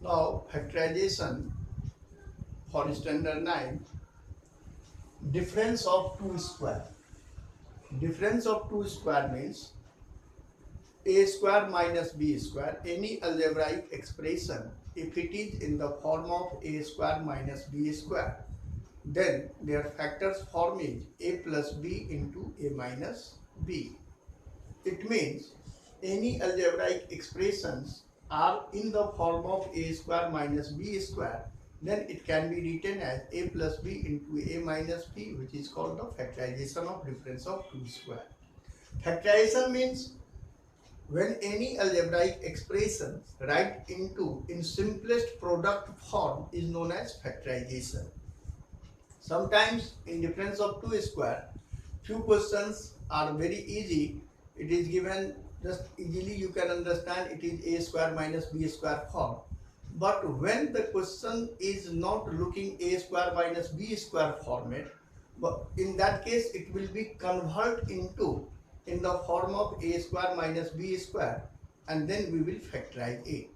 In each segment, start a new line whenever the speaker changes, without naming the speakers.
Now factorization for standard 9, difference of 2 square. Difference of 2 square means a square minus b square, any algebraic expression, if it is in the form of a square minus b square, then their factors form is a plus b into a minus b. It means any algebraic expressions are in the form of a square minus b square, then it can be written as a plus b into a minus b, which is called the factorization of difference of 2 square. Factorization means when any algebraic expression write into in simplest product form is known as factorization. Sometimes in difference of 2 square, few questions are very easy. It is given just easily you can understand it is a square minus b square form. But when the question is not looking a square minus b square format, but in that case it will be convert into in the form of a square minus b square, and then we will factorize a.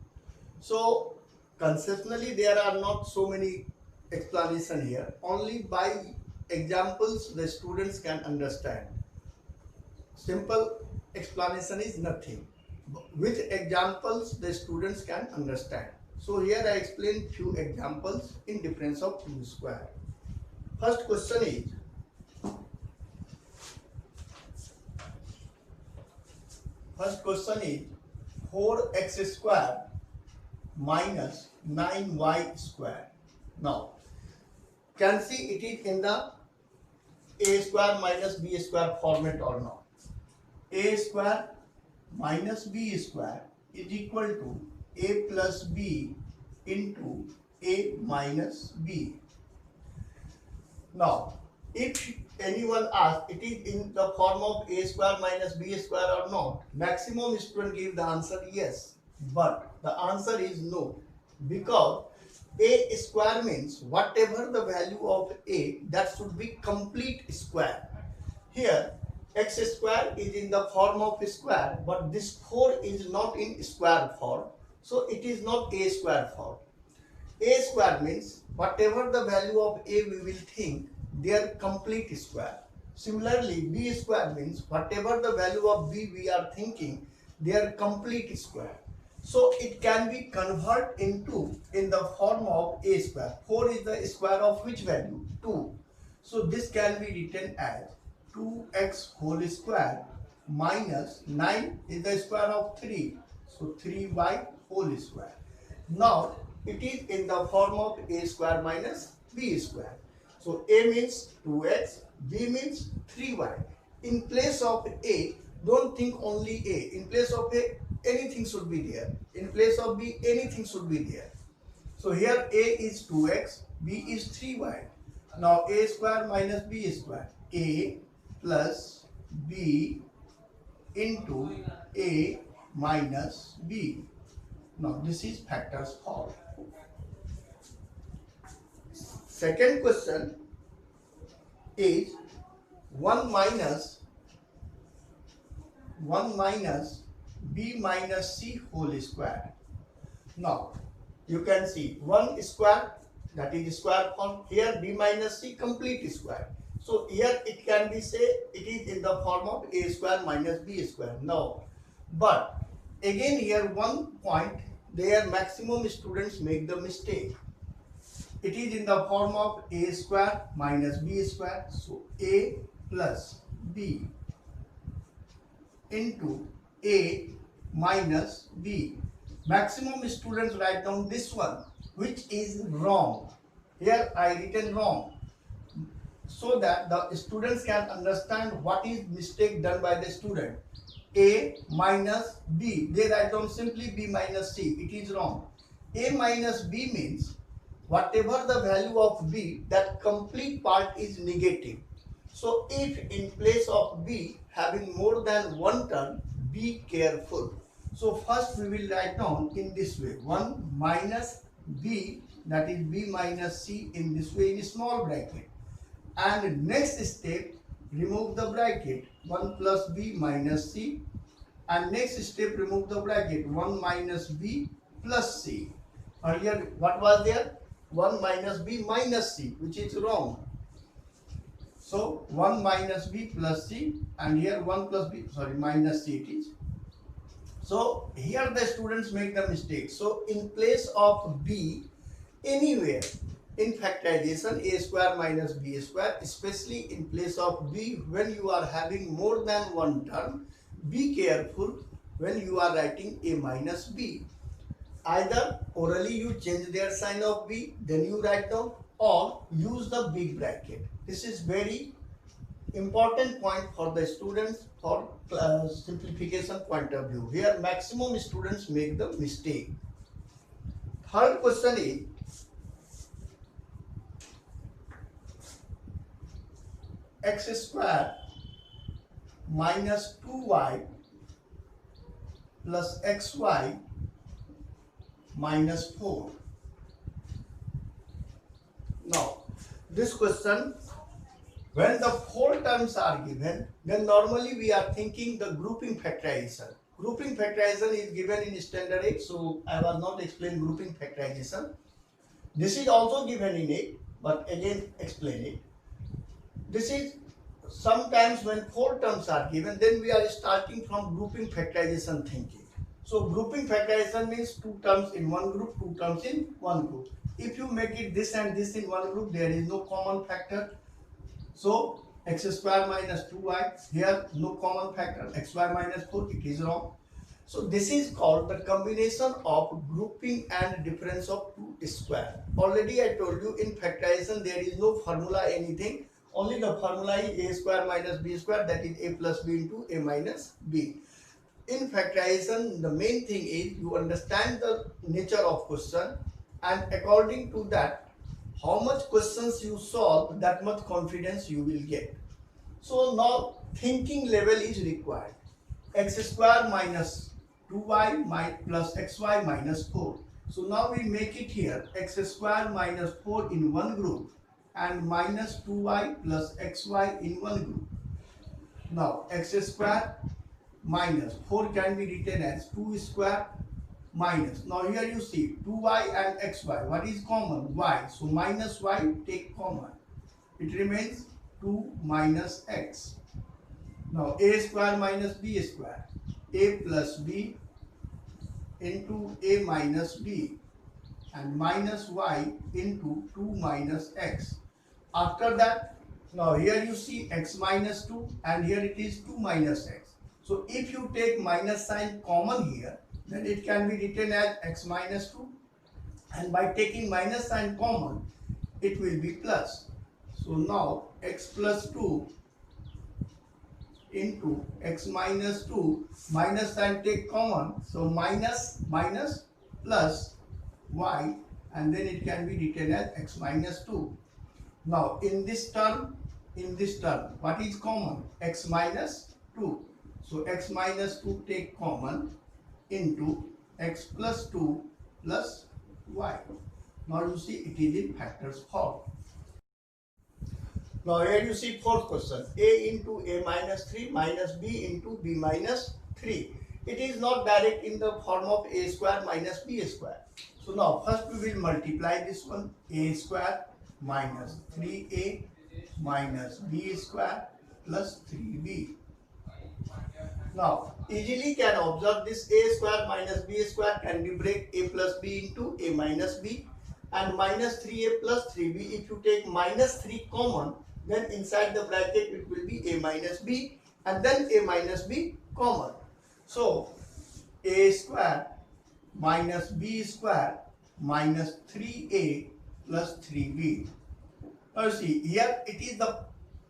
So conceptually there are not so many explanation here. Only by examples the students can understand. Simple explanation is nothing. With examples the students can understand. So here I explain few examples in difference of 2 square. First question is, first question is 4x square minus 9y square. Now can see it is in the a square minus b square format or not. A square minus b square is equal to a plus b into a minus b. Now if anyone asks it is in the form of a square minus b square or not, maximum student give the answer yes, but the answer is no, because a square means whatever the value of a, that should be complete square. Here x square is in the form of square, but this 4 is not in square form, so it is not a square form. A square means whatever the value of a we will think their complete square. Similarly b square means whatever the value of b we are thinking their complete square. So it can be converted into in the form of a square. 4 is the square of which value? 2. So this can be written as 2x whole square minus 9 is the square of 3. So 3y whole square. Now it is in the form of a square minus b square. So a means 2x, b means 3y. In place of a, don't think only a. In place of a, anything should be there. In place of b, anything should be there. So here a is 2x, b is 3y. Now a square minus b square. A plus b into a minus b. Now this is factors form. Second question is 1 minus b minus c whole square. Now you can see 1 square, that is square form. Here b minus c complete square. So here it can be say it is in the form of a square minus b square. No, but again here one point, there maximum students make the mistake. It is in the form of a square minus b square. So a plus b into a minus b. Maximum students write down this one, which is wrong. Here I written wrong, so that the students can understand what is mistake done by the student. A minus b, they write down simply b minus c. It is wrong. A minus b means whatever the value of b, that complete part is negative. So if in place of b having more than one term, be careful. So first we will write down in this way, 1 minus b, that is b minus c, in this way in small bracket. And next step, remove the bracket, 1 plus b minus c. And next step, remove the bracket, 1 minus b plus c. Earlier, what was there? 1 minus b minus c, which is wrong. So 1 minus b plus c, and here 1 plus b, sorry, minus c it is. So here the students make the mistake. So in place of b, anywhere in factorization a square minus b square, especially in place of b when you are having more than one term, be careful when you are writing a minus b. Either orally you change their sign of b, then you write down, or use the big bracket. This is very important point for the students for simplification point of view. Here maximum students make the mistake. Third question is x square minus 2y plus xy minus 4. Now, this question, when the four terms are given, then normally we are thinking the grouping factorization. Grouping factorization is given in standard 8, so I will not explain grouping factorization. This is also given in 8, but again explain it. This is sometimes when four terms are given, then we are starting from grouping factorization thinking. So grouping factorization means two terms in one group, two terms in one group. If you make it this and this in one group, there is no common factor. So x square minus 2y, here no common factor, xy minus 4, it is wrong. So this is called the combination of grouping and difference of two square. Already I told you in factorization there is no formula anything. Only the formula is a square minus b square, that is a plus b into a minus b. In factorization, the main thing is you understand the nature of question, and according to that, how much questions you solve, that much confidence you will get. So now thinking level is required. X square minus 2y plus xy minus 4. So now we make it here x square minus 4 in one group and minus 2y plus xy in one group. Now x square minus 4 can be written as 2 square minus. Now here you see 2y and xy. What is common? Y. So minus y take common. It remains 2 minus x. Now a square minus b square. A plus b into a minus b and minus y into 2 minus x. After that, now here you see x minus 2 and here it is 2 minus x. So if you take minus sign common here, then it can be written as x minus 2, and by taking minus sign common, it will be plus. So now x plus 2 into x minus 2, minus sign take common, so minus minus plus y, and then it can be written as x minus 2. Now in this term, what is common? X minus 2. So x minus 2 take common into x plus 2 plus y. Now you see it is in factors form. Now here you see fourth question, a into a minus 3 minus b into b minus 3. It is not direct in the form of a square minus b square. So now first we will multiply this one, a square minus 3a minus b square plus 3b. Now easily can observe this a square minus b square can be break a plus b into a minus b, and minus 3a plus 3b. If you take minus 3 common, then inside the bracket it will be a minus b and then a minus b common. So a square minus b square minus 3a plus 3b. Now see here it is the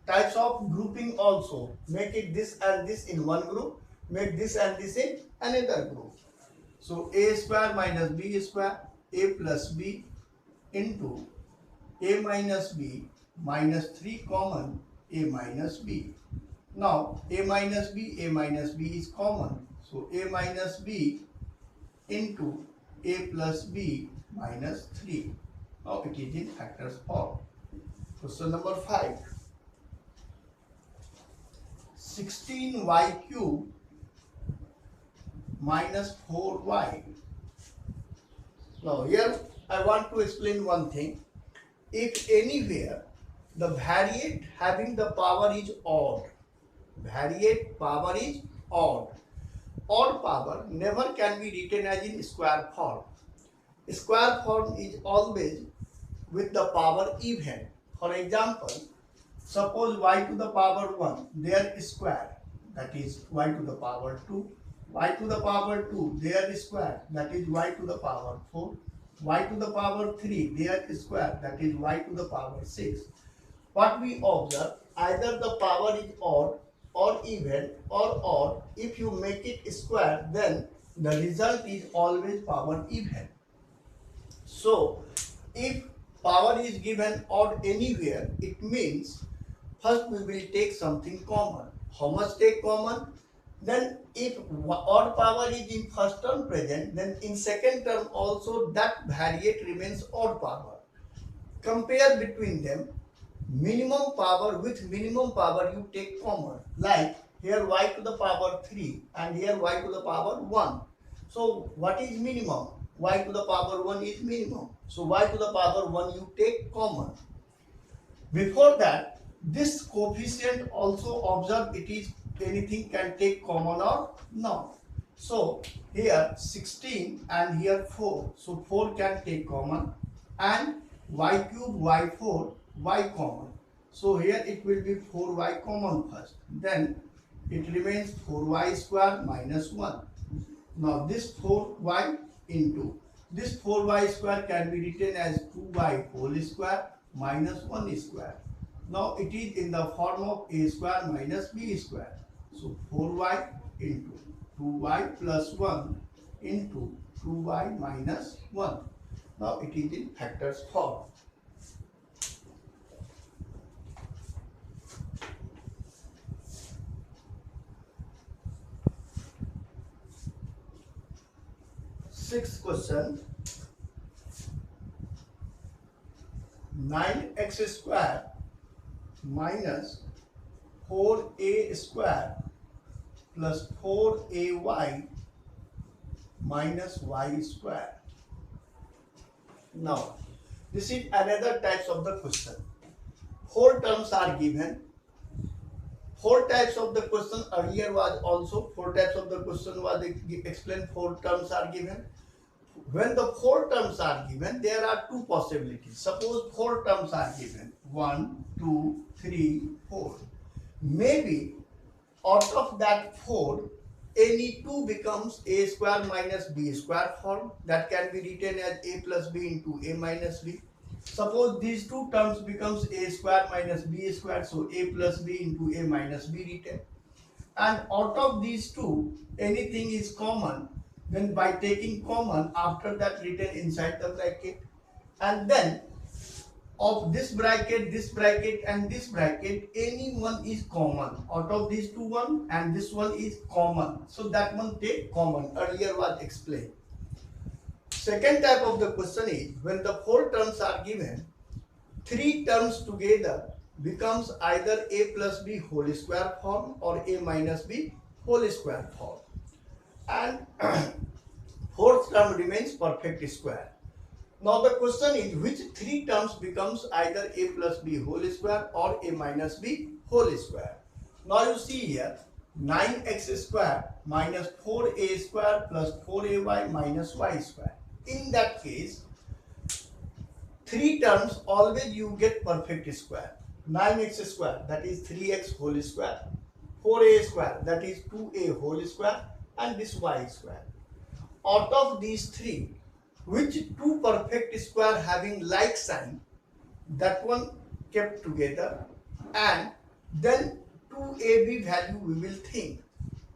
types of grouping also. Make it this and this in one group, make this and this in another group. So a square minus b square, a plus b into a minus b minus 3 common a minus b. Now a minus b is common. So a minus b into a plus b minus 3. Now it is in factors form. Question number 5. 16y cube minus 4y. Now here I want to explain one thing. If anywhere the variate having the power is odd, variate power is odd. Odd power never can be written as in square form. Square form is always with the power even. For example, suppose y to the power 1, their square, that is y to the power 2, y to the power 2, their square, that is y to the power 4, y to the power 3, their square, that is y to the power 6. What we observe, either the power is odd or even or odd. If you make it square, then the result is always power even. So, if power is given odd anywhere, it means first we will take something common. How much take common? Then if odd power is in first term present, then in second term also that variate remains odd power. Compare between them. Minimum power, with minimum power you take common. Like here y to the power 3 and here y to the power 1. So what is minimum? Y to the power 1 is minimum. So y to the power 1 you take common. Before that, this coefficient also observe it is anything can take common or not. So here 16 and here 4. So 4 can take common and y cube, y4, y common. So here it will be 4y common first. Then it remains 4y square minus 1. Now this 4y into this 4y square can be written as 2y whole square minus 1 square. Now it is in the form of a square minus b square. So 4y into 2y plus 1 into 2y minus 1. Now it is in factors form. Sixth question. 9x square minus 4a square plus 4ay minus y square. Now, this is another types of the question. Four terms are given. Four types of the question earlier was also four types of the question was explained. Four terms are given. When the four terms are given, there are two possibilities. Suppose four terms are given, 1, 2, 3, 4. Maybe out of that 4, any 2 becomes a square minus b square form. That can be written as a plus b into a minus b. Suppose these two terms becomes a square minus b square, so a plus b into a minus b written. And out of these two, anything is common. Then by taking common, after that written inside the bracket, and then of this bracket and this bracket, any one is common. Out of these two, one and this one is common. So that one take common. Earlier was explained. Second type of the question is when the four terms are given, three terms together becomes either a plus b whole square form or a minus b whole square form. And fourth term remains perfect square. Now the question is which three terms becomes either a plus b whole square or a minus b whole square. Now you see here 9x square minus 4a square plus 4ay minus y square. In that case, three terms always you get perfect square. 9x square, that is 3x whole square, 4a square, that is 2a whole square, and this y square. Out of these three, which two perfect square having like sign, that one kept together, and then 2ab value we will think.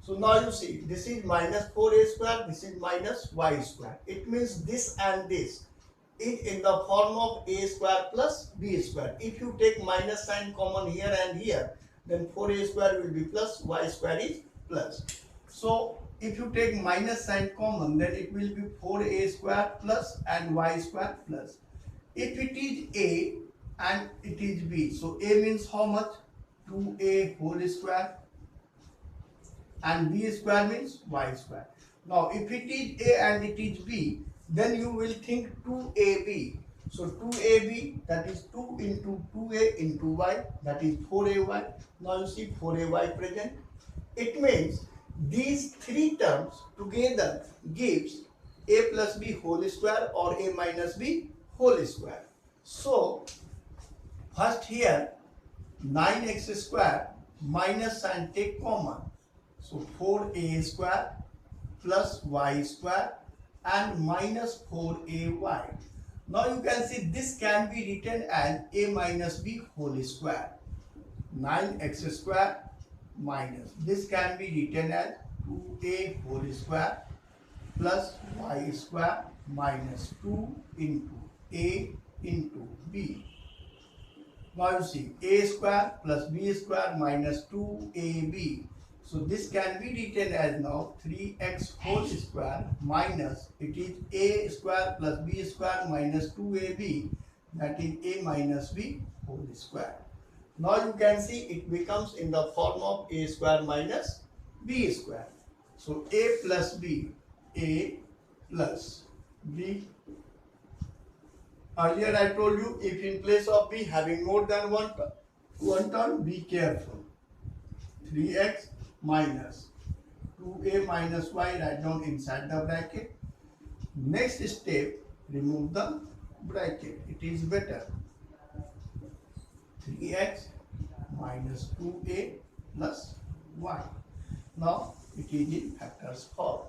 So now you see, this is minus 4a square, this is minus y square. It means this and this is in the form of a square plus b square. If you take minus sign common here and here, then 4a square will be plus, y square is plus. So if you take minus sign common, then it will be 4a square plus and y square plus. If it is a and it is b, so a means how much? 2a whole square, and b square means y square. Now if it is a and it is b, Then you will think 2ab. So 2ab, that is 2 into 2a into y, that is 4ay. Now you see 4ay present. It means these three terms together gives a plus b whole square or a minus b whole square. So first here 9x square minus sign take common. So 4a square plus y square and minus 4ay. Now you can see this can be written as a minus b whole square. 9x square minus this can be written as 2a whole square plus y square minus 2 into a into b. Now you see a square plus b square minus 2ab. So this can be written as now 3x whole square minus it is a square plus b square minus 2ab, that is a minus b whole square. Now you can see it becomes in the form of a square minus b square. So a plus b, a plus b. Earlier I told you if in place of b having more than one term, be careful. 3x minus 2a minus y, write down inside the bracket. Next step, remove the bracket. It is better. 3x minus 2a plus y. Now it is in factors form.